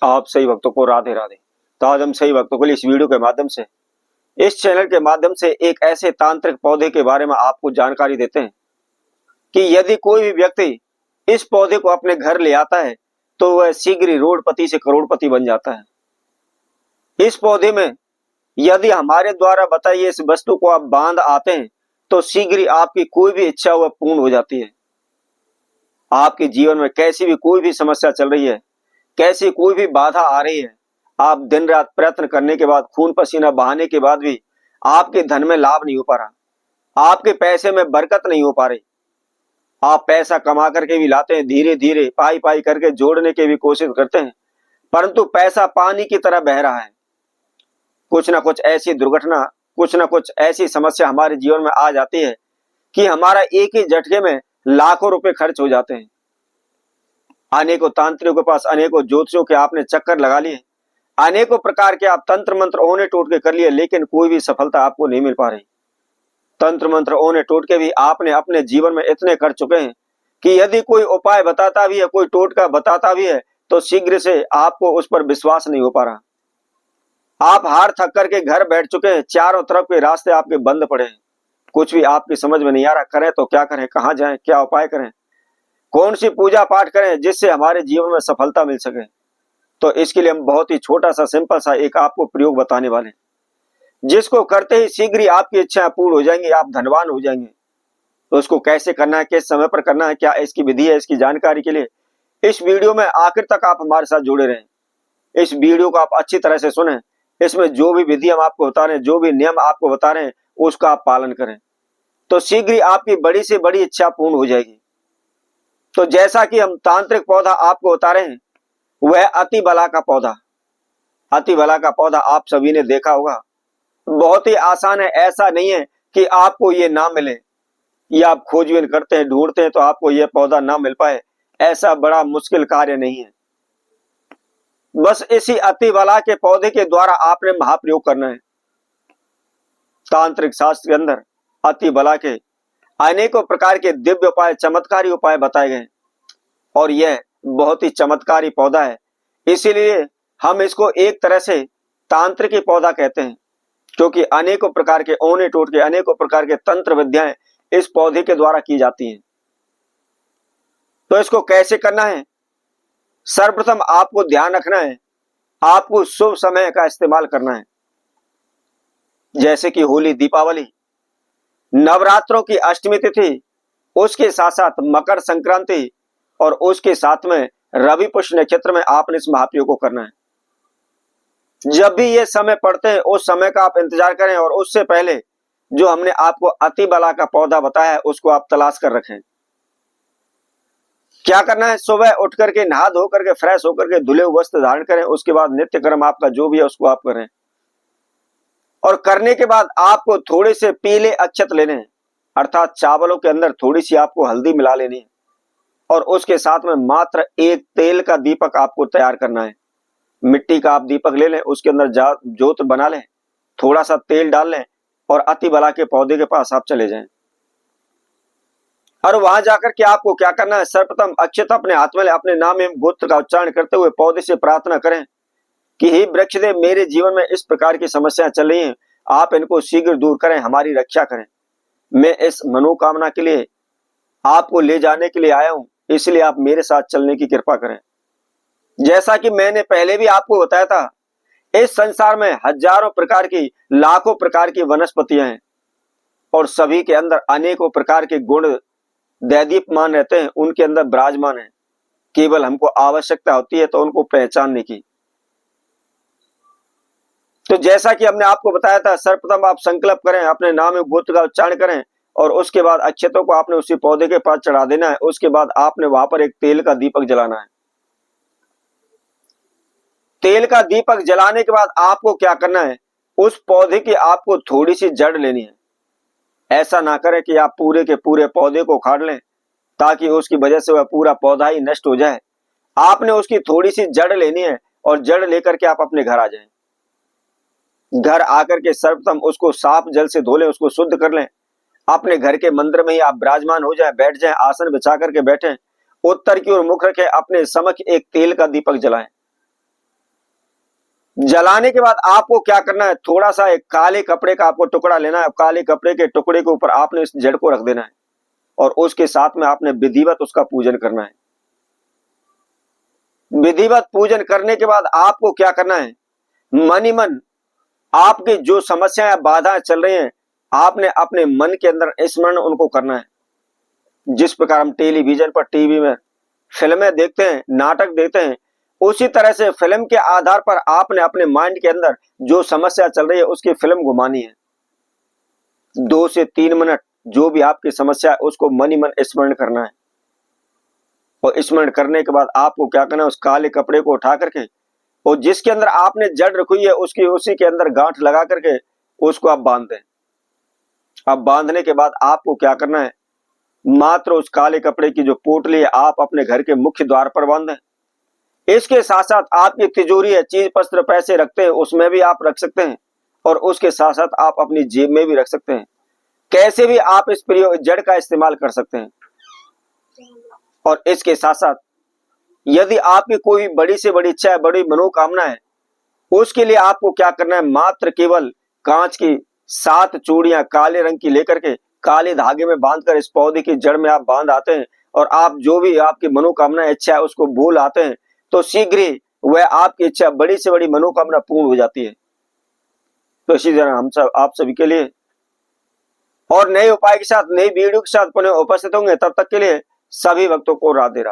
आप सही भक्तों को राधे राधे। तो आज हम सही भक्तों के लिए इस वीडियो के माध्यम से, इस चैनल के माध्यम से एक ऐसे तांत्रिक पौधे के बारे में आपको जानकारी देते हैं कि यदि कोई भी व्यक्ति इस पौधे को अपने घर ले आता है तो वह शीघ्र ही रोडपति से करोड़पति बन जाता है। इस पौधे में यदि हमारे द्वारा बताइए इस वस्तु को आप बांध आते हैं तो शीघ्र ही आपकी कोई भी इच्छा वह पूर्ण हो जाती है। आपके जीवन में कैसी भी कोई भी समस्या चल रही है, कैसी कोई भी बाधा आ रही है, आप दिन रात प्रयत्न करने के बाद, खून पसीना बहाने के बाद भी आपके धन में लाभ नहीं हो पा रहा, आपके पैसे में बरकत नहीं हो पा रही। आप पैसा कमा करके भी लाते हैं, धीरे धीरे पाई पाई करके जोड़ने की भी कोशिश करते हैं, परंतु पैसा पानी की तरह बह रहा है। कुछ ना कुछ ऐसी दुर्घटना, कुछ ना कुछ ऐसी समस्या हमारे जीवन में आ जाती है कि हमारा एक ही झटके में लाखों रुपए खर्च हो जाते हैं। अनेकों तांत्रिकों के पास, अनेकों ज्योतिषियों के आपने चक्कर लगा लिए, अनेकों प्रकार के आप तंत्र मंत्र ओने टोटके कर लिए, लेकिन कोई भी सफलता आपको नहीं मिल पा रही। तंत्र मंत्र ओने टोटके भी आपने अपने जीवन में इतने कर चुके हैं कि यदि कोई उपाय बताता भी है, कोई टोटका बताता भी है, तो शीघ्र से आपको उस पर विश्वास नहीं हो पा रहा। आप हार थक करके घर बैठ चुके हैं, चारों तरफ के रास्ते आपके बंद पड़े हैं, कुछ भी आपकी समझ में नहीं आ रहा, करें तो क्या करें, कहां जाएं, क्या उपाय करें, कौन सी पूजा पाठ करें जिससे हमारे जीवन में सफलता मिल सके। तो इसके लिए हम बहुत ही छोटा सा, सिंपल सा एक आपको प्रयोग बताने वाले हैं, जिसको करते ही शीघ्र ही आपकी इच्छाएं पूर्ण हो जाएंगी, आप धनवान हो जाएंगे। तो उसको कैसे करना है, किस समय पर करना है, क्या इसकी विधि है, इसकी जानकारी के लिए इस वीडियो में आखिर तक आप हमारे साथ जुड़े रहें। इस वीडियो को आप अच्छी तरह से सुने, इसमें जो भी विधि हम आपको बता रहे हैं, जो भी नियम आपको बता रहे हैं, उसका आप पालन करें, तो शीघ्र ही आपकी बड़ी से बड़ी इच्छा पूर्ण हो जाएगी। तो जैसा कि हम तांत्रिक पौधा आपको बता रहे हैं, वह अति बला का पौधा। अति बला का पौधा आप सभी ने देखा होगा, बहुत ही आसान है, ऐसा नहीं है कि आपको ये ना मिले, या आप खोजबीन करते हैं, ढूंढते हैं तो आपको यह पौधा ना मिल पाए, ऐसा बड़ा मुश्किल कार्य नहीं है। बस इसी अति बला के पौधे के द्वारा आपने महाप्रयोग करना है। तांत्रिक शास्त्र के अंदर अति बला के अनेकों प्रकार के दिव्य उपाय, चमत्कारी उपाय बताए गए, और यह बहुत ही चमत्कारी पौधा है। इसीलिए हम इसको एक तरह से तांत्रिक पौधा कहते हैं, क्योंकि अनेकों प्रकार के ओने टोटके, अनेकों प्रकार के तंत्र विद्याएं इस पौधे के द्वारा की जाती हैं। तो इसको कैसे करना है, सर्वप्रथम आपको ध्यान रखना है, आपको शुभ समय का इस्तेमाल करना है, जैसे कि होली, दीपावली, नवरात्रों की अष्टमी तिथि, उसके साथ साथ मकर संक्रांति, और उसके साथ में रवि पुष्य नक्षत्र में आपने इस महाप्रयोग को करना है। जब भी ये समय पड़ते हैं उस समय का आप इंतजार करें, और उससे पहले जो हमने आपको अति बला का पौधा बताया है उसको आप तलाश कर रखें। क्या करना है, सुबह उठ करके नहा धो करके फ्रेश होकर के धुले हुए वस्त्र धारण करें, उसके बाद नित्य कर्म आपका जो भी है उसको आप करें, और करने के बाद आपको थोड़े से पीले अक्षत लेने हैं, अर्थात चावलों के अंदर थोड़ी सी आपको हल्दी मिला लेनी है, और उसके साथ में मात्र एक तेल का दीपक आपको तैयार करना है। मिट्टी का आप दीपक ले लें, उसके अंदर जोत बना लें, थोड़ा सा तेल डाल लें, और अति बला के पौधे के पास आप चले जाएं, और वहां जाकर के आपको क्या करना है, सर्वप्रथम अक्षत अपने हाथ में ले, अपने नाम एवं गोत्र का उच्चारण करते हुए पौधे से प्रार्थना करें कि हे वृक्षदेव, मेरे जीवन में इस प्रकार की समस्याएं चल रही हैं, आप इनको शीघ्र दूर करें, हमारी रक्षा करें। मैं इस मनोकामना के लिए आपको ले जाने के लिए आया हूं, इसलिए आप मेरे साथ चलने की कृपा करें। जैसा कि मैंने पहले भी आपको बताया था, इस संसार में हजारों प्रकार की, लाखों प्रकार की वनस्पतियां हैं, और सभी के अंदर अनेकों प्रकार के गुण दैदीप्यमान रहते हैं, उनके अंदर विराजमान है। केवल हमको आवश्यकता होती है तो उनको पहचानने की। तो जैसा कि हमने आपको बताया था, सर्वप्रथम आप संकल्प करें, अपने नाम एवं गोत्र का उच्चारण करें, और उसके बाद अक्षतों को आपने उसी पौधे के पास चढ़ा देना है। उसके बाद आपने वहां पर एक तेल का दीपक जलाना है। तेल का दीपक जलाने के बाद आपको क्या करना है, उस पौधे की आपको थोड़ी सी जड़ लेनी है। ऐसा ना करें कि आप पूरे के पूरे पौधे को उखाड़ लें, ताकि उसकी वजह से वह पूरा पौधा ही नष्ट हो जाए। आपने उसकी थोड़ी सी जड़ लेनी है, और जड़ लेकर के आप अपने घर आ जाएं। घर आकर के सर्वप्रथम उसको साफ जल से धो लें, उसको शुद्ध कर लें। अपने घर के मंदिर में ही आप विराजमान हो जाएं, बैठ जाएं, आसन बिछा करके बैठें, उत्तर की ओर मुख रखें, अपने समक्ष एक तेल का दीपक जलाएं। जलाने के बाद आपको क्या करना है, थोड़ा सा एक काले कपड़े का आपको टुकड़ा लेना है। काले कपड़े के टुकड़े के ऊपर आपने इस जड़ को रख देना है और उसके साथ में आपने विधिवत उसका पूजन करना है। विधिवत पूजन करने के बाद आपको क्या करना है, मन ही मन आपकी जो समस्याएं बाधाएं चल रही हैं, आपने अपने मन के अंदर स्मरण उनको करना है। जिस प्रकार हम टेलीविजन पर, टीवी में फिल्में देखते हैं, नाटक देखते हैं, उसी तरह से फिल्म के आधार पर आपने अपने माइंड के अंदर जो समस्या चल रही है उसकी फिल्म घुमानी है। 2 से 3 मिनट जो भी आपकी समस्या है उसको मन ही मन स्मरण करना है। और स्मरण करने के बाद आपको क्या करना है, उस काले कपड़े को उठा करके और जिसके अंदर आपने जड़ रखी हुई है उसकी उसी के अंदर गांठ लगा करके उसको आप बांध दें। अब बांधने के बाद आपको क्या करना है, मात्र उस काले कपड़े की जो पोटली है आप अपने घर के मुख्य द्वार पर बांधें। इसके साथ साथ आपकी तिजोरी है, चीज पत्र पैसे रखते हैं, उसमें भी आप रख सकते हैं और उसके साथ साथ आप अपनी जेब में भी रख सकते हैं। कैसे भी आप इस प्रयोग जड़ का इस्तेमाल कर सकते हैं। और इसके साथ साथ यदि आपकी कोई बड़ी से बड़ी इच्छा है, बड़ी मनोकामना है, उसके लिए आपको क्या करना है, मात्र केवल कांच की 7 चूड़ियां काले रंग की लेकर के काले धागे में बांधकर इस पौधे की जड़ में आप बांध आते हैं और आप जो भी आपकी मनोकामना इच्छा है उसको बोल आते हैं, तो शीघ्र ही वह आपकी इच्छा बड़ी से बड़ी मनोकामना पूर्ण हो जाती है। तो इसी तरह हम सब आप सभी के लिए और नए उपाय के साथ, नई वीडियो के साथ पुनः उपस्थित होंगे। तब तक के लिए सभी भक्तों को राधे राधे।